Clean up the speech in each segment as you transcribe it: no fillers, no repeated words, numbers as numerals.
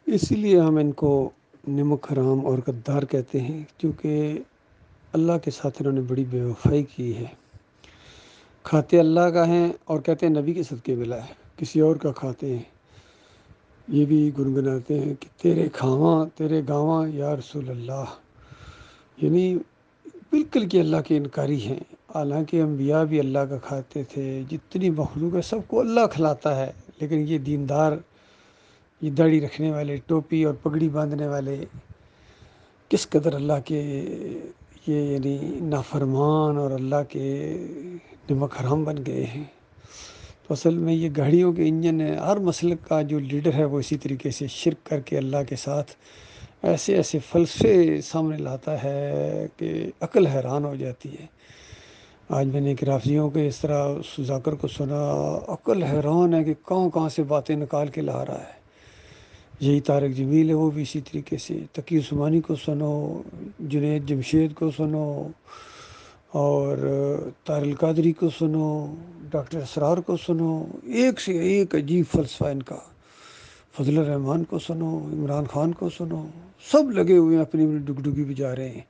اسی لیے ہم ان کو نمک حرام اور غدار کہتے ہیں، کیونکہ اللہ کے ساتھ انہوں نے بڑی بے وفائی کی ہے۔ کھاتے اللہ کا ہیں اور کہتے ہیں نبی کے صدقے ملا ہے، کسی اور کا کھاتے ہیں۔ یہ بھی گنگناتے ہیں کہ تیرے کھاواں تیرے گاواں یا رسول اللہ، یعنی بالکل کہ اللہ کے انکاری ہیں۔ حالانکہ انبیاء بھی اللہ کا کھاتے تھے، جتنی مخلوق ہے سب کو اللہ کھلاتا ہے، لیکن یہ دیندار، یہ داڑھی رکھنے والے، ٹوپی اور پگڑی باندھنے والے کس قدر اللہ کے یہ یعنی نافرمان اور اللہ کے نمک حرام بن گئے ہیں۔ تو اصل میں یہ گاڑیوں کے انجن ہے۔ ہر مسلک کا جو لیڈر ہے وہ اسی طریقے سے شرک کر کے اللہ کے ساتھ ایسے ایسے فلسفے سامنے لاتا ہے کہ عقل حیران ہو جاتی ہے۔ آج میں نے ایک رافضیوں کے اس طرح ذاکر کو سنا، عقل حیران ہے کہ کہاں کہاں سے باتیں نکال کے لا رہا ہے۔ یہی طارق جمیل ہے، وہ بھی اسی طریقے سے۔ تقی عثمانی کو سنو، جنید جمشید کو سنو، اور طاہر القادری کو سنو، ڈاکٹر اسرار کو سنو، ایک سے ایک عجیب فلسفہ ان کا۔ فضل الرحمان کو سنو، عمران خان کو سنو، سب لگے ہوئے ہیں اپنی اپنی ڈگڈگی بجا رہے ہیں،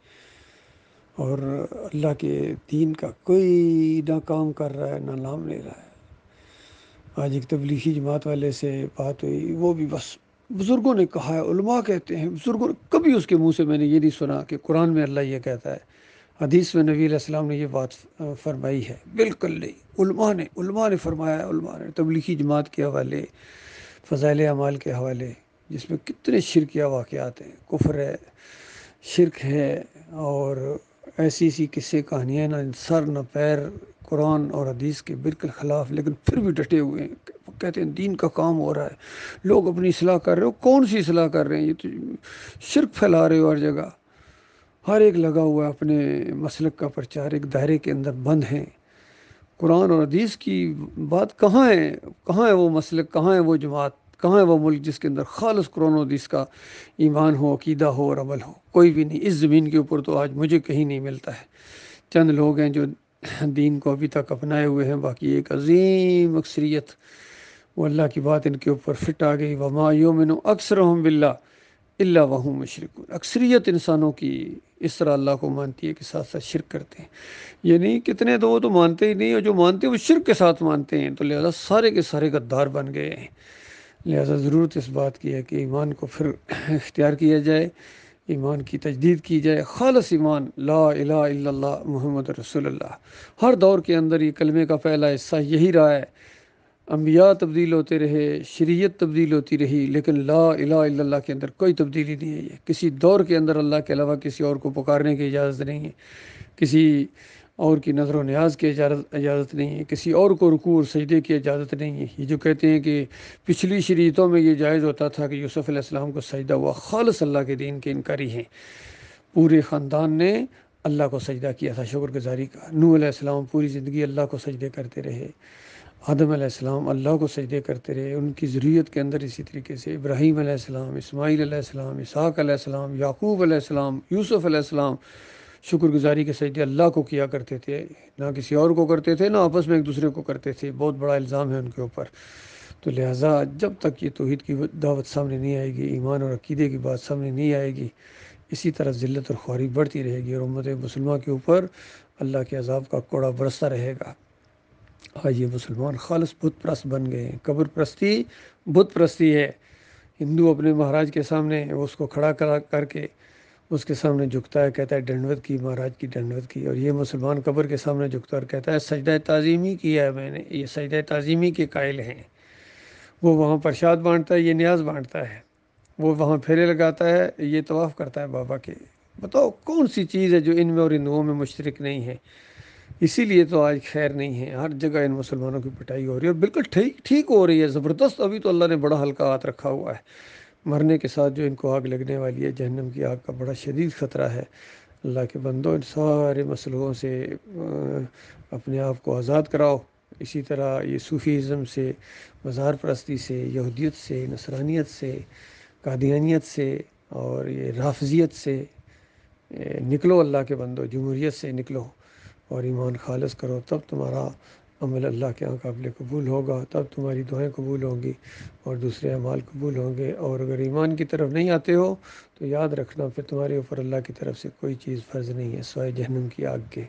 اور اللہ کے دین کا کوئی نہ کام کر رہا ہے نہ نام لے رہا ہے۔ آج ایک تبلیغی جماعت والے سے بات ہوئی، وہ بھی بس بزرگوں نے کہا ہے، علماء کہتے ہیں، بزرگوں نے، کبھی اس کے منہ سے میں نے یہ نہیں سنا کہ قرآن میں اللہ یہ کہتا ہے، حدیث میں نبی علیہ السلام نے یہ بات فرمائی ہے، بالکل نہیں۔ علماء نے فرمایا ہے، علماء نے تبلیغی جماعت کے حوالے، فضائل اعمال کے حوالے، جس میں کتنے شرکیہ واقعات ہیں، کفر ہے، شرک ہے، اور ایسی ایسی قصے کہانیاں نہ سر نہ پیر، قرآن اور حدیث کے بالکل خلاف، لیکن پھر بھی ڈٹے ہوئے ہیں۔ کہتے ہیں دین کا کام ہو رہا ہے، لوگ اپنی اصلاح کر رہے ہو، کون سی اصلاح کر رہے ہیں؟ یہ تو شرک پھیلا رہے ہو ہر جگہ۔ ہر ایک لگا ہوا ہے اپنے مسلک کا پرچار، ایک دائرے کے اندر بند ہیں۔ قرآن اور حدیث کی بات کہاں ہے؟ کہاں ہے وہ مسلک؟ کہاں ہے وہ جماعت؟ کہاں ہے وہ ملک جس کے اندر خالص قرآن و حدیث کا ایمان ہو، عقیدہ ہو اور عمل ہو؟ کوئی بھی نہیں۔ اس زمین کے اوپر تو آج مجھے کہیں نہیں ملتا ہے۔ چند لوگ ہیں جو دین کو ابھی تک اپنائے ہوئے ہیں، باقی ایک عظیم اکثریت، وہ اللہ کی بات ان کے اوپر فٹ آ گئی۔ وما یؤمن اکثرهم باللہ الا وهم مشرکون۔ اکثریت انسانوں کی اس طرح اللہ کو مانتی ہے کہ ساتھ ساتھ شرک کرتے ہیں۔ یہ نہیں کتنے تو وہ تو مانتے ہی نہیں، اور جو مانتے ہیں وہ شرک کے ساتھ مانتے ہیں، تو لہذا سارے کے سارے غدار بن گئے ہیں۔ لہذا ضرورت اس بات کی ہے کہ ایمان کو پھر اختیار کیا جائے، ایمان کی تجدید کی جائے، خالص ایمان، لا الہ الا اللہ محمد رسول اللہ۔ ہر دور کے اندر یہ کلمے کا پہلا حصہ یہی رہا ہے۔ انبیاء تبدیل ہوتے رہے، شریعت تبدیل ہوتی رہی، لیکن لا الہ الا اللہ کے اندر کوئی تبدیلی نہیں ہے۔ کسی دور کے اندر اللہ کے علاوہ کسی اور کو پکارنے کی اجازت نہیں ہے، کسی اور کی نظر و نیاز کی اجازت نہیں ہے، کسی اور کو رکوع اور سجدے کی اجازت نہیں ہے۔ یہ جو کہتے ہیں کہ پچھلی شریعتوں میں یہ جائز ہوتا تھا کہ یوسف علیہ السلام کو سجدہ ہوا، خالص اللہ کے دین کے انکاری ہیں۔ پورے خاندان نے اللہ کو سجدہ کیا تھا، شکر گزاری کا۔ نوح علیہ السلام پوری زندگی اللہ کو سجدے کرتے رہے، آدم علیہ السلام اللہ کو سجدے کرتے رہے، ان کی ذریت کے اندر اسی طریقے سے ابراہیم علیہ السلام، اسماعیل علیہ السلام، اسحاق علیہ السلام، یعقوب علیہ السلام، یوسف علیہ السلام شکر گزاری کے سجدے اللہ کو کیا کرتے تھے، نہ کسی اور کو کرتے تھے، نہ آپس میں ایک دوسرے کو کرتے تھے۔ بہت بڑا الزام ہے ان کے اوپر۔ تو لہٰذا جب تک یہ توحید کی دعوت سامنے نہیں آئے گی، ایمان اور عقیدے کی بات سامنے نہیں آئے گی، اسی طرح ذلت اور خواری بڑھتی رہے گی، اور امت مسلمہ کے اوپر اللہ کے عذاب کا کوڑا برستا رہے گا۔ آج یہ مسلمان خالص بت پرست بن گئے ہیں۔ قبر پرستی بت پرستی ہے۔ ہندو اپنے مہاراج کے سامنے اس کو کھڑا کر کے اس کے سامنے جھکتا ہے، کہتا ہے ڈنڈوت کی، مہاراج کی ڈنڈوت کی، اور یہ مسلمان قبر کے سامنے جھکتا ہے اور کہتا ہے سجدہ تعظیمی کیا ہے میں نے، یہ سجدہ تعظیمی کے قائل ہیں۔ وہ وہاں پرشاد بانٹتا ہے، یہ نیاز بانٹتا ہے، وہ وہاں پھیرے لگاتا ہے، یہ طواف کرتا ہے بابا کے۔ بتاؤ کون سی چیز ہے جو ان میں اور ہندوؤں میں مشترک نہیں ہے؟ اسی لیے تو آج خیر نہیں ہے، ہر جگہ ان مسلمانوں کی پٹائی ہو رہی ہے، اور بالکل ٹھیک ہو رہی ہے، زبردست۔ ابھی تو اللہ نے بڑا ہلکا ہاتھ رکھا ہوا ہے۔ مرنے کے ساتھ جو ان کو آگ لگنے والی ہے، جہنم کی آگ کا بڑا شدید خطرہ ہے۔ اللہ کے بندوں، ان سارے مسئلوں سے اپنے آپ کو آزاد کراؤ۔ اسی طرح یہ صوفیزم سے، مزار پرستی سے، یہودیت سے، نصرانیت سے، قادیانیت سے، اور یہ رافضیت سے نکلو۔ اللہ کے بندو، جمہوریت سے نکلو اور ایمان خالص کرو، تب تمہارا عمل اللہ کے یہاں قابل قبول ہوگا، تب تمہاری دعائیں قبول ہوں گی اور دوسرے اعمال قبول ہوں گے۔ اور اگر ایمان کی طرف نہیں آتے ہو تو یاد رکھنا پھر تمہارے اوپر اللہ کی طرف سے کوئی چیز فرض نہیں ہے سوائے جہنم کی آگ کے،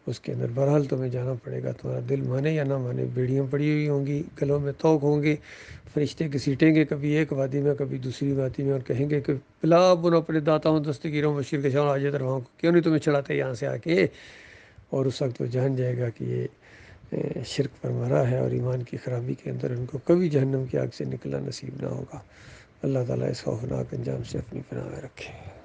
اس کے اندر بہرحال تمہیں جانا پڑے گا، تمہارا دل مانے یا نہ مانے۔ بیڑیاں پڑی ہوئی ہوں گی، گلوں میں طوق ہوں گے، فرشتے گھسیٹیں گے کبھی ایک وادی میں کبھی دوسری وادی میں، اور کہیں گے کہ پلا بنو اپنے داتا ہوں دستگیروں بشیر کے شاہ حاجت رواؤں کو، کیوں نہیں تمہیں چڑھاتے یہاں سے آ کے؟ اور اس وقت وہ جان جائے گا کہ یہ شرک پر مرا ہے اور ایمان کی خرابی کے اندر ان کو کبھی جہنم کی آگ سے نکلنا نصیب نہ ہوگا۔ اللہ تعالیٰ اس خوفناک انجام سے اپنی پناہ میں رکھے۔